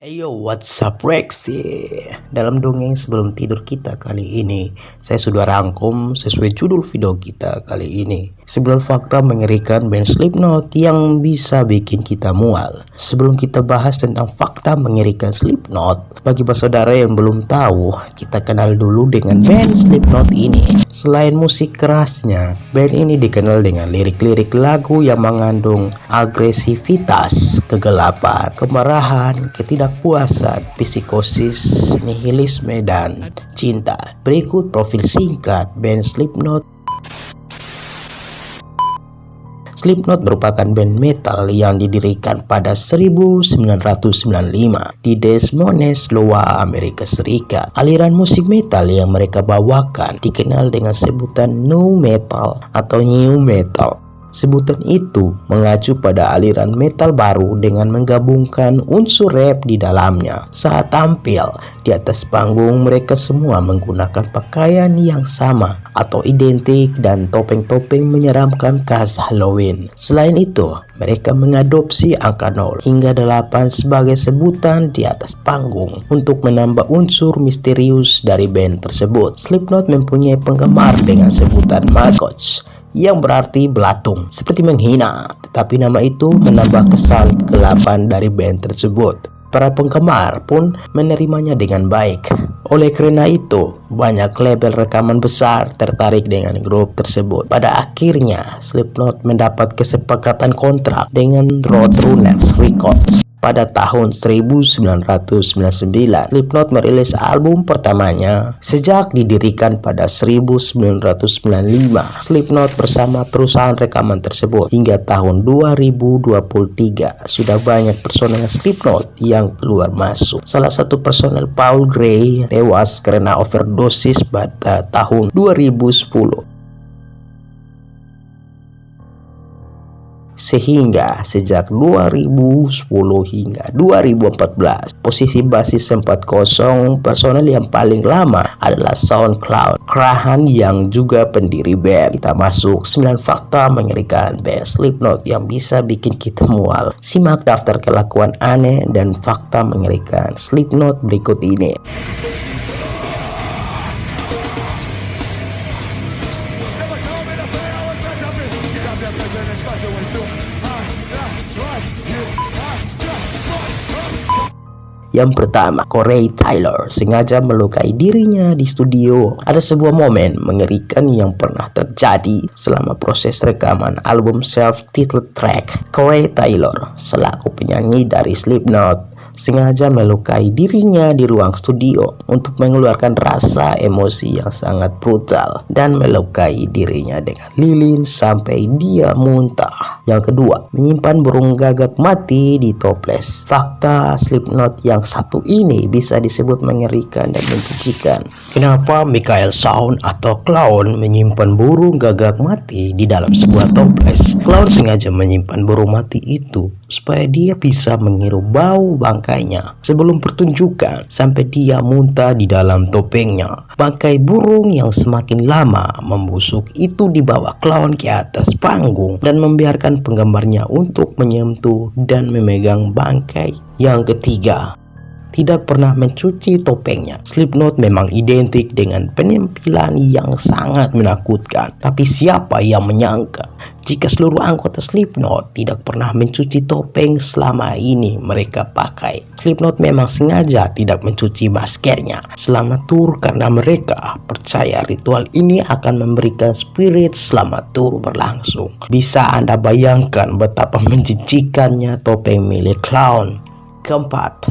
Yo, what's up Rexy? Dalam dongeng sebelum tidur kita kali ini, saya sudah rangkum sesuai judul video kita kali ini. 9 fakta mengerikan band Slipknot yang bisa bikin kita mual. Sebelum kita bahas tentang fakta mengerikan Slipknot, bagi saudara yang belum tahu, kita kenal dulu dengan band Slipknot ini. Selain musik kerasnya, band ini dikenal dengan lirik-lirik lagu yang mengandung agresivitas, kegelapan, kemarahan, ketidakpuasan, psikosis, nihilisme, dan cinta. Berikut profil singkat band Slipknot. Slipknot merupakan band metal yang didirikan pada 1995 di Des Moines, Iowa, Amerika Serikat. Aliran musik metal yang mereka bawakan dikenal dengan sebutan nu metal atau new metal. Sebutan itu mengacu pada aliran metal baru dengan menggabungkan unsur rap di dalamnya. Saat tampil di atas panggung, mereka semua menggunakan pakaian yang sama atau identik dan topeng-topeng menyeramkan khas Halloween. Selain itu, mereka mengadopsi angka 0 hingga 8 sebagai sebutan di atas panggung untuk menambah unsur misterius dari band tersebut. Slipknot mempunyai penggemar dengan sebutan maggots, yang berarti belatung, seperti menghina, tetapi nama itu menambah kesan kegelapan dari band tersebut. Para penggemar pun menerimanya dengan baik. Oleh karena itu, banyak label rekaman besar tertarik dengan grup tersebut. Pada akhirnya, Slipknot mendapat kesepakatan kontrak dengan Roadrunners Records. Pada tahun 1999, Slipknot merilis album pertamanya. Sejak didirikan pada 1995, Slipknot bersama perusahaan rekaman tersebut hingga tahun 2023 sudah banyak personel Slipknot yang keluar masuk. Salah satu personel, Paul Gray, tewas karena overdosis pada tahun 2010. Sehingga sejak 2010 hingga 2014, posisi basis sempat kosong. Personel yang paling lama adalah Sean Crahan yang juga pendiri band. Kita masuk 9 fakta mengerikan band Slipknot yang bisa bikin kita mual. Simak daftar kelakuan aneh dan fakta mengerikan Slipknot berikut ini. Yang pertama, Corey Taylor sengaja melukai dirinya di studio. Ada sebuah momen mengerikan yang pernah terjadi selama proses rekaman album self-titled track. Corey Taylor, selaku penyanyi dari Slipknot, sengaja melukai dirinya di ruang studio untuk mengeluarkan rasa emosi yang sangat brutal dan melukai dirinya dengan lilin sampai dia muntah. Yang kedua, menyimpan burung gagak mati di toples. Fakta Slipknot yang satu ini bisa disebut mengerikan dan menjijikan. Kenapa Michael Shawn atau Clown menyimpan burung gagak mati di dalam sebuah toples? Clown sengaja menyimpan burung mati itu supaya dia bisa menghirup bau bangkainya sebelum pertunjukan sampai dia muntah di dalam topengnya. Bangkai burung yang semakin lama membusuk itu dibawa Clown ke atas panggung dan membiarkan penggemarnya untuk menyentuh dan memegang bangkai. Yang ketiga, tidak pernah mencuci topengnya. Slipknot memang identik dengan penampilan yang sangat menakutkan. Tapi siapa yang menyangka jika seluruh anggota Slipknot tidak pernah mencuci topeng selama ini mereka pakai. Slipknot memang sengaja tidak mencuci maskernya selama tur karena mereka percaya ritual ini akan memberikan spirit selama tur berlangsung. Bisa Anda bayangkan betapa menjijikannya topeng milik Clown. Keempat,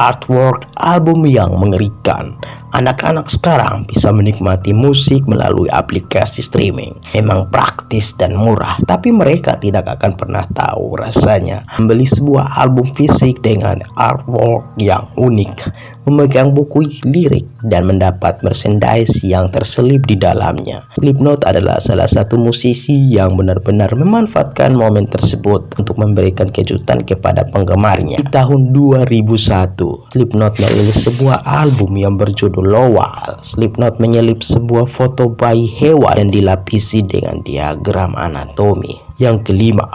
artwork album yang mengerikan. Anak-anak sekarang bisa menikmati musik melalui aplikasi streaming. Memang praktis dan murah, tapi mereka tidak akan pernah tahu rasanya membeli sebuah album fisik dengan artwork yang unik, memegang buku lirik, dan mendapat merchandise yang terselip di dalamnya. Slipknot adalah salah satu musisi yang benar-benar memanfaatkan momen tersebut untuk memberikan kejutan kepada penggemarnya. Di tahun 2001, Slipknot merilis sebuah album yang berjudul Lowell. Slipknot menyelip sebuah foto bayi hewan yang dilapisi dengan diagram anatomi. Yang kelima,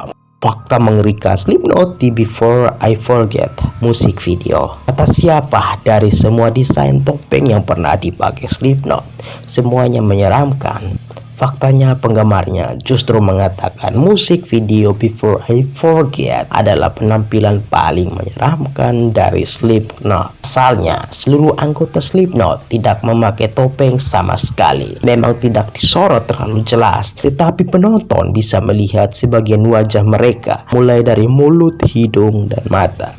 Fakta mengerikan Slipknot di Before I Forget musik video. Kata siapa dari semua desain topeng yang pernah dipakai Slipknot, semuanya menyeramkan. Faktanya penggemarnya justru mengatakan musik video Before I Forget adalah penampilan paling menyeramkan dari Slipknot. Asalnya, seluruh anggota Slipknot tidak memakai topeng sama sekali. Memang tidak disorot terlalu jelas, tetapi penonton bisa melihat sebagian wajah mereka, mulai dari mulut, hidung, dan mata.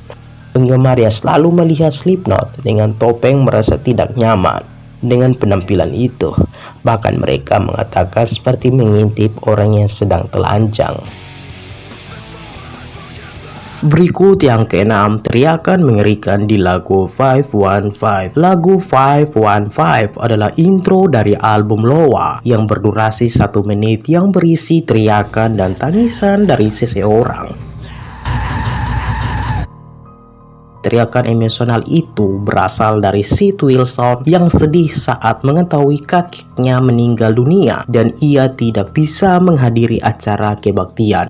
Penggemar yang selalu melihat Slipknot dengan topeng merasa tidak nyaman dengan penampilan itu. Bahkan mereka mengatakan seperti mengintip orang yang sedang telanjang. Berikut yang keenam, teriakan mengerikan di lagu 515. Lagu 515 adalah intro dari album Loa yang berdurasi 1 menit yang berisi teriakan dan tangisan dari seseorang. Teriakan emosional itu berasal dari Sid Wilson yang sedih saat mengetahui kakeknya meninggal dunia dan ia tidak bisa menghadiri acara kebaktian.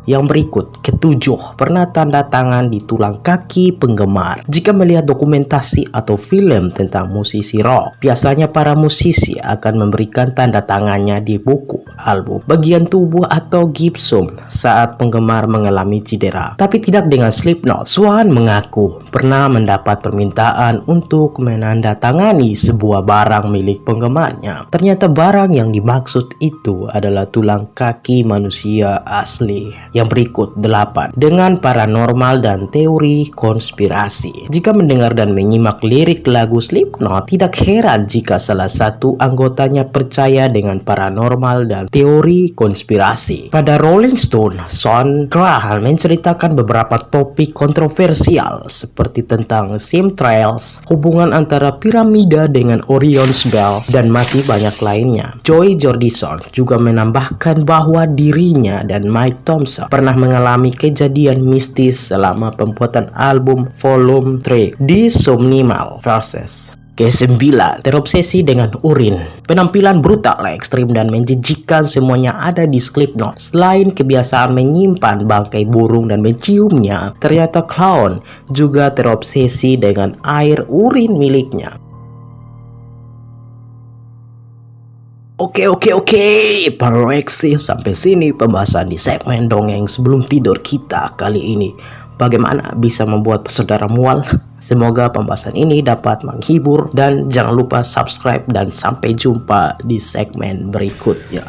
Yang berikut, ketujuh, pernah tanda tangan di tulang kaki penggemar. Jika melihat dokumentasi atau film tentang musisi rock, biasanya para musisi akan memberikan tanda tangannya di buku, album, bagian tubuh atau gipsum saat penggemar mengalami cedera. Tapi tidak dengan Slipknot. Swan mengaku pernah mendapat permintaan untuk menandatangani sebuah barang milik penggemarnya. Ternyata barang yang dimaksud itu adalah tulang kaki manusia asli. Yang berikut 8. Dengan paranormal dan teori konspirasi. Jika mendengar dan menyimak lirik lagu Slipknot, tidak heran jika salah satu anggotanya percaya dengan paranormal dan teori konspirasi. Pada Rolling Stone, Sean Graham menceritakan beberapa topik kontroversial seperti tentang chemtrails, hubungan antara piramida dengan Orion's Belt, dan masih banyak lainnya. Joy Jordison juga menambahkan bahwa dirinya dan Mike Thompson pernah mengalami kejadian mistis selama pembuatan album Volume 3 di Somnimal Verses. Ke-9, terobsesi dengan urin. Penampilan brutal, ekstrim, dan menjijikan semuanya ada di Slipknot. Selain kebiasaan menyimpan bangkai burung dan menciumnya, ternyata Clown juga terobsesi dengan air urin miliknya. Oke, para reaksi, sampai sini pembahasan di segmen dongeng sebelum tidur kita kali ini. Bagaimana bisa membuat saudara mual? Semoga pembahasan ini dapat menghibur dan jangan lupa subscribe dan sampai jumpa di segmen berikutnya.